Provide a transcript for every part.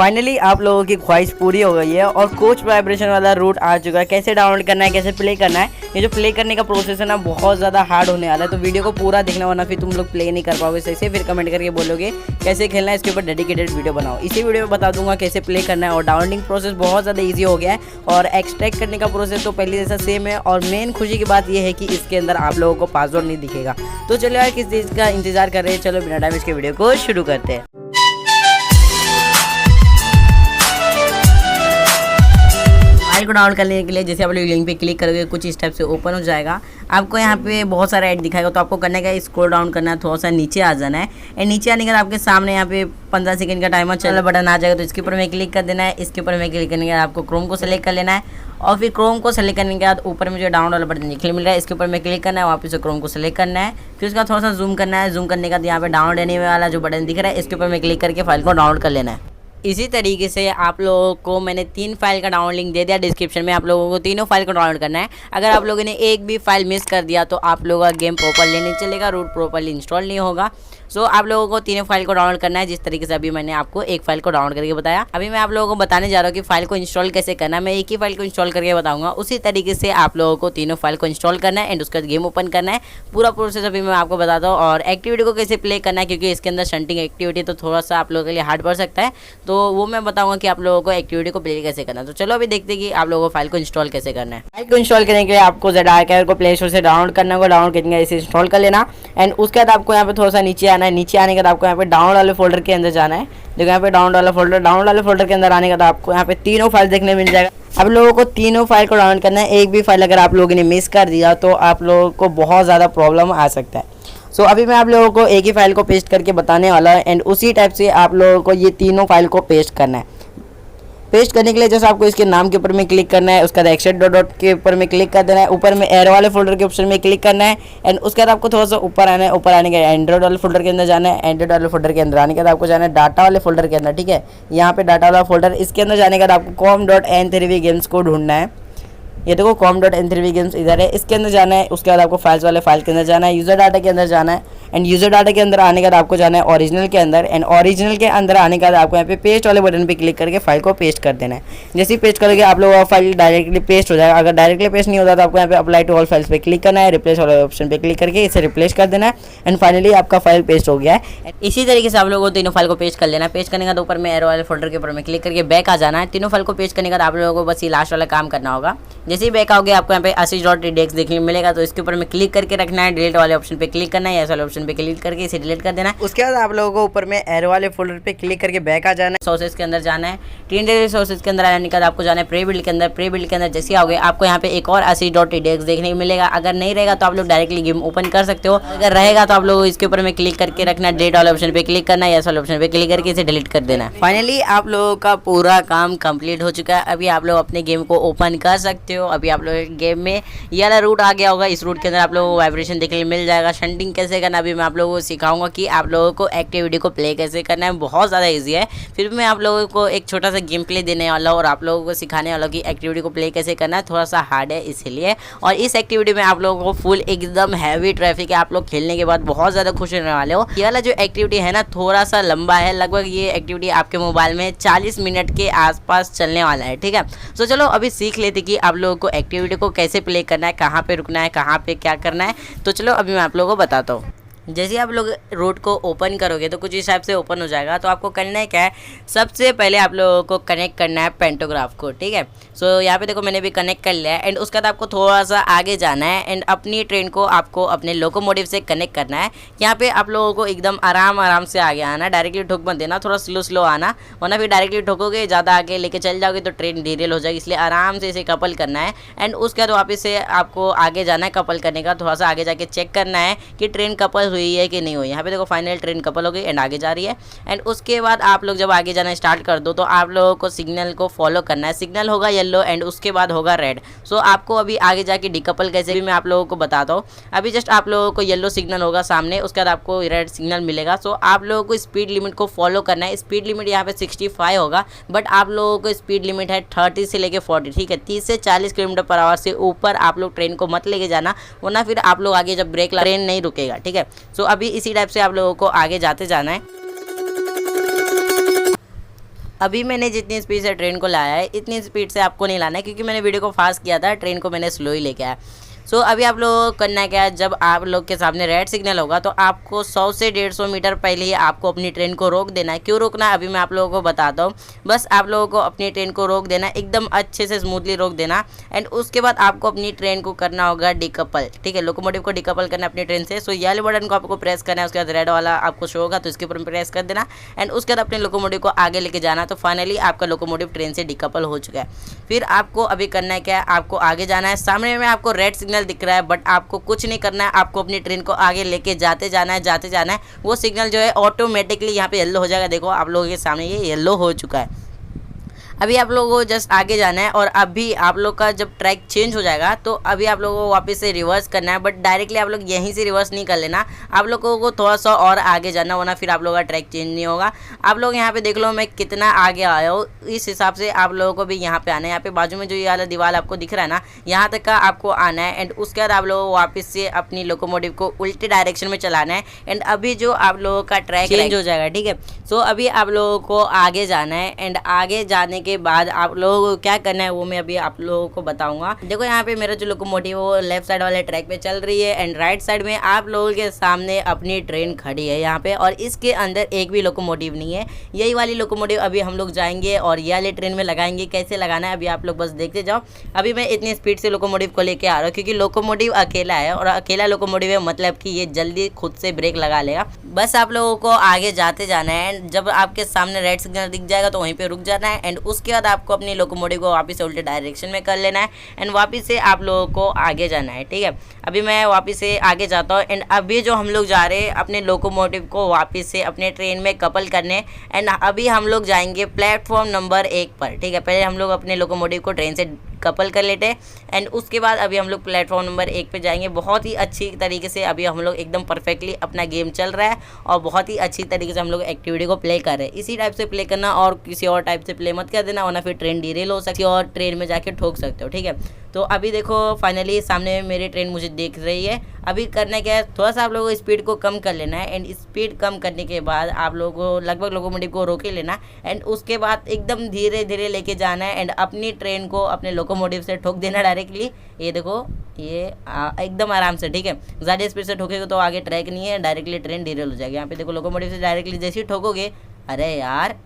Finally आप लोगों की ख्वाहिश पूरी हो गई है और कोच वाइब्रेशन वाला रूट आ चुका है। कैसे डाउनलोड करना है, कैसे प्ले करना है, ये जो प्ले करने का प्रोसेस है ना बहुत ज़्यादा हार्ड होने वाला है। तो वीडियो को पूरा देखना, वरना फिर तुम लोग प्ले नहीं कर पाओगे सही से। फिर कमेंट करके बोलोगे कैसे खेलना है, इसके ऊपर डेडिकेटेड वीडियो बनाओ। इसी वीडियो में बता दूंगा कैसे प्ले करना है। और डाउनलोडिंग प्रोसेस बहुत ज़्यादा ईजी हो गया है और एक्सट्रैक्ट करने का प्रोसेस तो पहले जैसा सेम है। और मेन खुशी की बात यह है कि इसके अंदर आप लोगों को पासवर्ड नहीं दिखेगा। तो चलो यार, किस चीज़ का इंतजार कर रहे हैं, चलो बिना टाइम इसके वीडियो को शुरू करते हैं। फाइल को डाउनलोड करने के लिए जैसे आप लोग लिंक पे क्लिक करोगे कुछ इस टाइप से ओपन हो जाएगा। आपको यहाँ पे बहुत सारा ऐड दिखाएगा, तो आपको करने का स्क्रॉल डाउन करना है, थोड़ा सा नीचे आ जाना है। एंड नीचे आने के बाद आपके सामने यहाँ पे 15 सेकंड का टाइमर चल बटन आ जाएगा, तो इसके ऊपर में क्लिक कर देना है। इसके ऊपर में क्लिक करने के बाद आपको क्रोम को सेलेक्ट कर लेना है और फिर क्रोम को सेलेक्ट करने के बाद ऊपर में जो डाउनलोड वाला बटन दिखने मिल रहा है, इसके ऊपर में क्लिक करना है। वापस से क्रोम को सेलेक्ट करना है, फिर उसका थोड़ा सा जूम करना है। जूम करने के बाद यहाँ पे डाउनलोड एनीवे वाला जो बटन दिख रहा है, इसके ऊपर में क्लिक करके फाइल को डाउनलोड कर लेना है। इसी तरीके से आप लोगों को मैंने 3 फाइल का डाउनलोड लिंक दे दिया डिस्क्रिप्शन में। आप लोगों को तीनों फाइल को डाउनलोड करना है। अगर आप लोगों ने एक भी फाइल मिस कर दिया तो आप लोगों का गेम प्रॉपरली नहीं चलेगा, रूट प्रॉपरली इंस्टॉल नहीं होगा। सो आप लोगों को तीनों फाइल को डाउनलोड करना है, जिस तरीके से अभी मैंने आपको एक फाइल को डाउनलोड करके बताया। अभी मैं आप लोगों को बताने जा रहा हूँ कि फाइल को इंस्टॉल कैसे करना है। मैं एक ही फाइल को इंस्टॉल करके बताऊंगा, उसी तरीके से आप लोगों को तीनों फाइल को इंस्टॉल करना है एंड उसका गेम ओपन करना है। पूरा प्रोसेस अभी मैं आपको बताता हूँ। और एक्टिविटी को कैसे प्ले करना है, क्योंकि इसके अंदर शंटिंग एक्टिविटी तो थोड़ा सा आप लोगों के लिए हार्ड पड़ सकता है, तो वो मैं बताऊँगा कि आप लोगों को एक्टिविटी को प्ले कैसे करना है। तो चलो अभी देखते हैं कि आप लोगों को फाइल को इंस्टॉल कैसे करना है। फाइल को इंस्टॉल करने के लिए आपको ZArchive को प्ले स्टोर से डाउनलोड करना होगा। डाउनलोड करके इसे इंस्टॉल कर लेना एंड उसके बाद आपको यहाँ पे थोड़ा सा नीचे आना है। नीचे आने के बाद आपको यहाँ पे डाउनलोड वाले फोल्डर के अंदर जाना है। देखो यहाँ पे डाउनलोड वाले फोल्डर के अंदर आने के बाद आपको यहाँ पे तीनों फाइल देखने मिल जाएगा। आप लोगों को तीनों फाइल को डाउनलोड करना है। एक भी फाइल अगर आप लोगों ने मिस कर दिया तो आप लोगों को बहुत ज़्यादा प्रॉब्लम आ सकता है। सो अभी मैं आप लोगों को एक ही फाइल को पेस्ट करके बताने वाला हूँ एंड उसी टाइप से आप लोगों को ये तीनों फाइल को पेस्ट करना है। पेस्ट करने के लिए जैसे आपको इसके नाम के ऊपर में क्लिक करना है, उसका एक्सेट डॉट के ऊपर में क्लिक कर देना है। ऊपर में एरो वाले फोल्डर के ऑप्शन में क्लिक करना है एंड उसके बाद आपको थोड़ा सा ऊपर आना है। ऊपर आने के एंड्रॉइड वाले फोल्डर के अंदर जाना है। एंड्रॉइड वाले फोल्डर के अंदर आने के बाद आपको जाना है डाटा वाले फोल्डर के अंदर। ठीक है, यहाँ पे डाटा वाला फोल्डर, इसके अंदर जाने के बाद आपको com.n3v games को ढूंढना है। ये देखो com.n3v games इधर है, इसके अंदर जाना है। उसके बाद आपको फाइल्स वाले फाइल के अंदर जाना है, यूज़र डाटा के अंदर जाना है एंड यूज़र डाटा के अंदर आने के बाद आपको जाना है ओरिजिनल के अंदर। एंड ओरिजिनल के अंदर आने के बाद आपको यहाँ पे पेस्ट वाले बटन पे क्लिक करके फाइल को पेस्ट कर देना है। जैसे ही पेस्ट करोगे आप लोगों का फाइल डायरेक्टली पेस्ट हो जाएगा। अगर डायरेक्टली पेस्ट नहीं होता तो आपको यहाँ पे अप्लाई टू ऑल फाइल्स पे क्लिक करना है, रिप्लेस वाले ऑप्शन पे क्लिक करके इसे रिप्लेस कर देना है एंड फाइनली आपका फाइल पेस्ट हो गया है। इसी तरीके से आप लोगों को तीनों फाइल को पेस्ट कर लेना है। पेस्ट करने का ऊपर में एरो वाले फोल्डर के ऊपर में क्लिक करके बैक आ जाना है। तीनों फाइल को पेस्ट करने का आप लोगों को बस ये लास्ट वाला काम करना होगा। जैसे ही बैक आओगे आपको यहाँ पे assist.txt देखने को मिलेगा, तो इसके ऊपर में क्लिक करके रखना है। डिलीट वाले ऑप्शन पे क्लिक करना है, ऐसे वाले ऑप्शन पे क्लिक करके इसे डिलीट कर देना है। उसके बाद आप लोगों को ऊपर में एरो वाले फोल्डर पे क्लिक करके बैक आ जाना है। सोर्सेज के अंदर जाना है। टीन सोर्सेज के अंदर आने के बाद आपको जाना है प्री बिल्ड के अंदर। प्री बिल्ड के अंदर जैसे आओगे आपको यहाँ पे एक और assist.txt देखने को मिलेगा। अगर नहीं रहेगा तो आप लोग डायरेक्टली गेम ओपन कर सकते हो। अगर रहेगा तो आप लोग इसके ऊपर में क्लिक करके रखना है। डिलीट वाले ऑप्शन पे क्लिक करना है, ऐसे वाले ऑप्शन पे क्लिक करके इसे डिलीट कर देना है। फाइनली आप लोगों का पूरा काम कंप्लीट हो चुका है। अभी आप लोग अपने गेम को ओपन कर सकते हो। अभी आप लोग गेम में ये वाला रूट आ गया होगा। इस रूट के अंदर आप लोगों को वाइब्रेशन देखने को मिल जाएगा। शंटिंग कैसे करना अभी मैं आप लोगों को सिखाऊंगा कि आप लोगों को एक्टिविटी को प्ले कैसे करना है। बहुत ज़्यादा इजी है। फिर मैं आप लोगों को एक छोटा सा गेम प्ले देने वाला हूँ और आप लोगों को सिखाने वाला हूँ कि एक्टिविटी को प्ले कैसे करना है। थोड़ा सा हार्ड है इसीलिए। और इस एक्टिविटी में आप लोगों को फुल एकदम हैवी ट्रैफिक है। आप लोग खेलने के बाद बहुत ज़्यादा खुश होने वाले हो। ये वाला जो एक्टिविटी है ना थोड़ा सा लंबा है। लगभग ये एक्टिविटी आपके मोबाइल में 40 मिनट के आसपास चलने वाला है। ठीक है, तो चलो अभी सीख लेते कि आप लोगों को एक्टिविटी को कैसे प्ले करना है, कहाँ पे रुकना है, कहाँ पे क्या करना है। तो चलो अभी मैं आप लोगों को बताता हूँ। जैसे आप लोग रूट को ओपन करोगे तो कुछ हिसाब से ओपन हो जाएगा। तो आपको करना है क्या है, सबसे पहले आप लोगों को कनेक्ट करना है पेंटोग्राफ को। ठीक है, सो यहाँ पे देखो मैंने भी कनेक्ट कर लिया है एंड उसके बाद आपको थोड़ा सा आगे जाना है एंड अपनी ट्रेन को आपको अपने लोकोमोटिव से कनेक्ट करना है। यहाँ पे आप लोगों को एकदम आराम से आगे आना, डायरेक्टली ठोक मत देना, थोड़ा स्लो आना, वरना फिर डायरेक्टली ठोकोगे ज़्यादा आगे लेके चल जाओगे तो ट्रेन डिरेल हो जाएगी। इसलिए आराम से इसे कपल करना है एंड उसके बाद वापस से आपको आगे जाना है। कपल करने का थोड़ा सा आगे जाके चेक करना है कि ट्रेन कपल हुई है कि नहीं हुई। यहाँ पे देखो फाइनल ट्रेन कपल हो गई एंड आगे जा रही है। एंड उसके बाद आप लोग जब आगे जाना स्टार्ट कर दो तो आप लोगों को सिग्नल को फॉलो करना है। सिग्नल होगा येलो एंड उसके बाद होगा रेड। सो आपको अभी आगे जाके डिकपल कैसे भी मैं आप लोगों को बताता हूँ। अभी जस्ट आप लोगों को येलो सिग्नल होगा सामने, उसके बाद आपको रेड सिग्नल मिलेगा। सो आप लोगों को स्पीड लिमिट को फॉलो करना है। स्पीड लिमिट यहाँ पे 65 होगा, बट आप लोगों को स्पीड लिमिट है 30 से लेके 40। ठीक है, 30 से 40 किलोमीटर पर आवर से ऊपर आप लोग ट्रेन को मत लेके जाना, वरना फिर आप लोग आगे जब ब्रेक ट्रेन नहीं रुकेगा। ठीक है, सो अभी इसी टाइप से आप लोगों को आगे जाते जाना है। अभी मैंने जितनी स्पीड से ट्रेन को लाया है इतनी स्पीड से आपको नहीं लाना है, क्योंकि मैंने वीडियो को फास्ट किया था, ट्रेन को मैंने स्लो ही लेके आया। सो अभी आप लोगों को करना है क्या, जब आप लोग के सामने रेड सिग्नल होगा तो आपको 100 से 150 मीटर पहले ही आपको अपनी ट्रेन को रोक देना है। क्यों रोकना है अभी मैं आप लोगों को बताता हूँ। बस आप लोगों को अपनी ट्रेन को रोक देना, एकदम अच्छे से स्मूथली रोक देना। एंड उसके बाद आपको अपनी ट्रेन को करना होगा डिकपल, ठीक है, लोकोमोटिव को डिकपल करना है अपनी ट्रेन से। सो येलो बटन को आपको प्रेस करना है, उसके बाद रेड वाला आपको शो होगा तो इसके ऊपर प्रेस कर देना। एंड उसके बाद अपने लोकोमोटिव को आगे लेके जाना, तो फाइनली आपका लोकोमोटिव ट्रेन से डिकपल हो चुका है। फिर आपको अभी करना है क्या, आपको आगे जाना है। सामने में आपको रेड सिग्नल दिख रहा है, बट आपको कुछ नहीं करना है, आपको अपनी ट्रेन को आगे लेके जाते जाना है। वो सिग्नल जो है ऑटोमेटिकली यहाँ पे येलो हो जाएगा। देखो आप लोगों के सामने ये येलो हो चुका है। अभी आप लोगों को जस्ट आगे जाना है, और अभी आप लोग का जब ट्रैक चेंज हो जाएगा तो अभी आप लोगों को वापस से रिवर्स करना है, बट डायरेक्टली आप लोग यहीं से रिवर्स नहीं कर लेना, आप लोगों को थोड़ा सा और आगे जाना, वरना फिर आप लोगों का ट्रैक चेंज नहीं होगा। आप लोग यहाँ पे देख लो मैं कितना आगे आया हूँ, इस हिसाब से आप लोगों को भी यहाँ पे आना है। यहाँ पे बाजू में जो ये वाला दीवार आपको दिख रहा है ना, यहाँ तक का आपको आना है। एंड उसके बाद आप लोगों को वापस से अपनी लोकोमोटिव को उल्टे डायरेक्शन में चलाना है। एंड अभी जो आप लोगों का ट्रैक चेंज हो जाएगा, ठीक है। सो अभी आप लोगों को आगे जाना है, एंड आगे जाने के बाद आप लोगों को क्या करना है वो मैं अभी आप लोगों को बताऊंगा। देखो यहाँ पे मेरा जो लोकोमोटिव वो लेफ्ट साइड वाले ट्रैक पे चल रही है, एंड राइट साइड में आप लोगों के सामने अपनी ट्रेन खड़ी है यहाँ पे, और इसके अंदर एक भी लोकोमोटिव नहीं है। यही वाली लोकोमोटिव अभी हम लोग जाएंगे और ये वाली ट्रेन में लगाएंगे। कैसे लगाना है अभी आप लोग बस देखते जाओ। अभी मैं इतनी स्पीड से लोकोमोटिव को लेके आ रहा हूँ, क्योंकि लोकोमोटिव अकेला है, और अकेला लोकोमोटिव है मतलब कि ये जल्दी खुद से ब्रेक लगा लेगा। बस आप लोगों को आगे जाते जाना है। जब आपके सामने रेड सिग्नल दिख जाएगा तो वहीं पे रुक जाना है। एंड उसके बाद आपको अपनी लोकोमोटिव को वापस से उल्टे डायरेक्शन में कर लेना है, एंड वापस से आप लोगों को आगे जाना है, ठीक है। अभी मैं वापस से आगे जाता हूँ। एंड अभी जो हम लोग जा रहे हैं अपने लोकोमोटिव को वापस से अपने ट्रेन में कपल करने। एंड अभी हम लोग जाएंगे प्लेटफॉर्म नंबर 1 पर, ठीक है। पहले हम लोग अपने लोकोमोटिव को ट्रेन से कपल कर लेते हैं, एंड उसके बाद अभी हम लोग प्लेटफॉर्म नंबर 1 पे जाएंगे। बहुत ही अच्छी तरीके से अभी हम लोग एकदम परफेक्टली अपना गेम चल रहा है, और बहुत ही अच्छी तरीके से हम लोग एक्टिविटी को प्ले कर रहे हैं। इसी टाइप से प्ले करना, और किसी और टाइप से प्ले मत कर देना, वरना फिर ट्रेन डिरेल हो सकती है और ट्रेन में जाके ठोक सकते हो, ठीक है। तो अभी देखो फाइनली सामने मेरी ट्रेन मुझे देख रही है। अभी करना क्या है, थोड़ा सा आप लोगों को स्पीड को कम कर लेना है। एंड स्पीड कम करने के बाद आप लोगों को लगभग लोकोमोटिव को रोक ही लेना, एंड उसके बाद एकदम धीरे धीरे लेके जाना है, एंड अपनी ट्रेन को अपने लोकोमोटिव से ठोक देना डायरेक्टली। ये देखो ये एकदम आराम से, ठीक है। ज़्यादा स्पीड से ठोकेगा तो आगे ट्रैक नहीं है, डायरेक्टली ट्रेन डिरेल हो जाएगी। यहाँ पे देखो लोकोमोटिव से डायरेक्टली जैसे ही ठोकोगे, अरे यार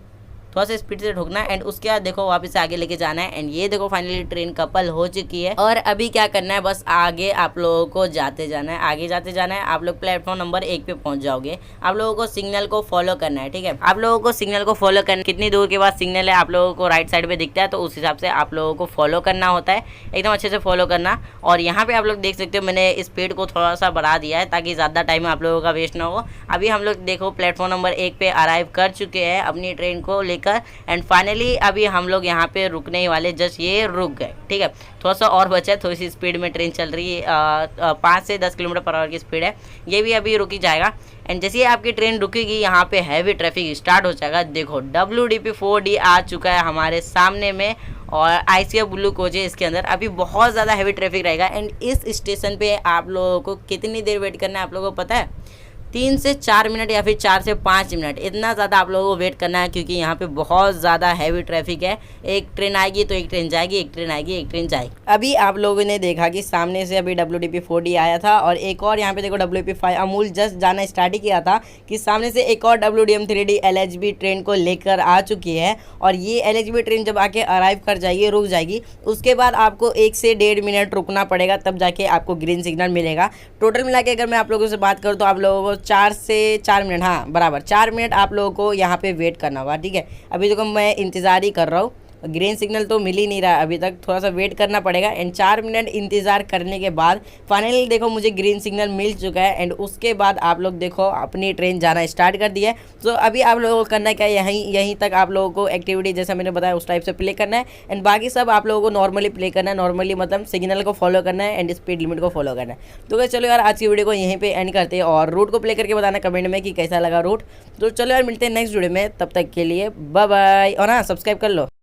थोड़ा सा स्पीड से ठोकना है। एंड उसके बाद देखो वापस से आगे लेके जाना है। एंड ये देखो फाइनली ट्रेन कपल हो चुकी है, और अभी क्या करना है, बस आगे आप लोगों को जाते जाना है, आगे जाते जाना है। आप लोग प्लेटफॉर्म नंबर 1 पे पहुंच जाओगे। आप लोगों को सिग्नल को फॉलो करना है, ठीक है। आप लोगों को सिग्नल को फॉलो करना, कितनी दूर के बाद सिग्नल है आप लोगों को राइट साइड पे दिखता है, तो उस हिसाब से आप लोगों को फॉलो करना होता है, एकदम अच्छे से फॉलो करना। और यहाँ पे आप लोग देख सकते हो मैंने स्पीड को थोड़ा सा बढ़ा दिया है, ताकि ज़्यादा टाइम आप लोगों का वेस्ट ना हो। अभी हम लोग देखो प्लेटफॉर्म नंबर 1 पे अराइव कर चुके हैं अपनी ट्रेन को लेकर। एंड फाइनली अभी हम लोग यहाँ पे रुकने ही वाले, जस्ट ये रुक गए, ठीक है। थोड़ा सा और बचा है, थोड़ी सी स्पीड में ट्रेन चल रही है, 5 से 10 किलोमीटर पर आवर की स्पीड है। ये भी अभी रुक ही जाएगा। एंड जैसे ही आपकी ट्रेन रुकेगी यहाँ पे हैवी ट्रैफिक स्टार्ट हो जाएगा। देखो WDP 4D आ चुका है हमारे सामने में, और ICF ब्लू कोच है इसके अंदर। अभी बहुत ज़्यादा हैवी ट्रैफिक रहेगा। एंड इस स्टेशन पे आप लोगों को कितनी देर वेट करना है आप लोगों को पता है? 3 से 4 मिनट या फिर 4 से 5 मिनट, इतना ज़्यादा आप लोगों को वेट करना है, क्योंकि यहाँ पे बहुत ज़्यादा हैवी ट्रैफिक है। एक ट्रेन आएगी तो एक ट्रेन जाएगी, एक ट्रेन आएगी एक ट्रेन जाएगी। अभी आप लोगों ने देखा कि सामने से अभी WDP 4D आया था, और एक और यहाँ पे देखो WDP 5 अमूल जस्ट जाना स्टार्ट ही किया था कि सामने से एक और WDM 3D LHB ट्रेन को लेकर आ चुकी है। और ये LHB ट्रेन जब आके अराइव कर जाएगी, रुक जाएगी, उसके बाद आपको 1 से 1.5 मिनट रुकना पड़ेगा, तब जाके आपको ग्रीन सिग्नल मिलेगा। टोटल मिला के अगर मैं आप लोगों से बात करूँ तो आप लोगों को 4 से 4 मिनट, हाँ बराबर 4 मिनट आप लोगों को यहाँ पे वेट करना होगा, ठीक है। अभी देखो मैं इंतज़ार ही कर रहा हूँ, ग्रीन सिग्नल तो मिल ही नहीं रहा अभी तक, थोड़ा सा वेट करना पड़ेगा। एंड 4 मिनट इंतज़ार करने के बाद फाइनली देखो मुझे ग्रीन सिग्नल मिल चुका है। एंड उसके बाद आप लोग देखो अपनी ट्रेन जाना स्टार्ट कर दिया है। तो अभी आप लोगों को करना क्या है, यहीं तक आप लोगों को एक्टिविटी जैसा मैंने बताया उस टाइप से प्ले करना है। एंड बाकी सब आप लोगों को नॉर्मली प्ले करना है, नॉर्मली मतलब सिग्नल को फॉलो करना है एंड स्पीड लिमिट को फॉलो करना है। तो क्या चलो यार आज की वीडियो को यहीं पर एंड करते हैं, और रूट को प्ले करके बताना कमेंट में कि कैसा लगा रूट। तो चलो यार मिलते हैं नेक्स्ट वीडियो में, तब तक के लिए बाय बाय, और हाँ सब्सक्राइब कर लो।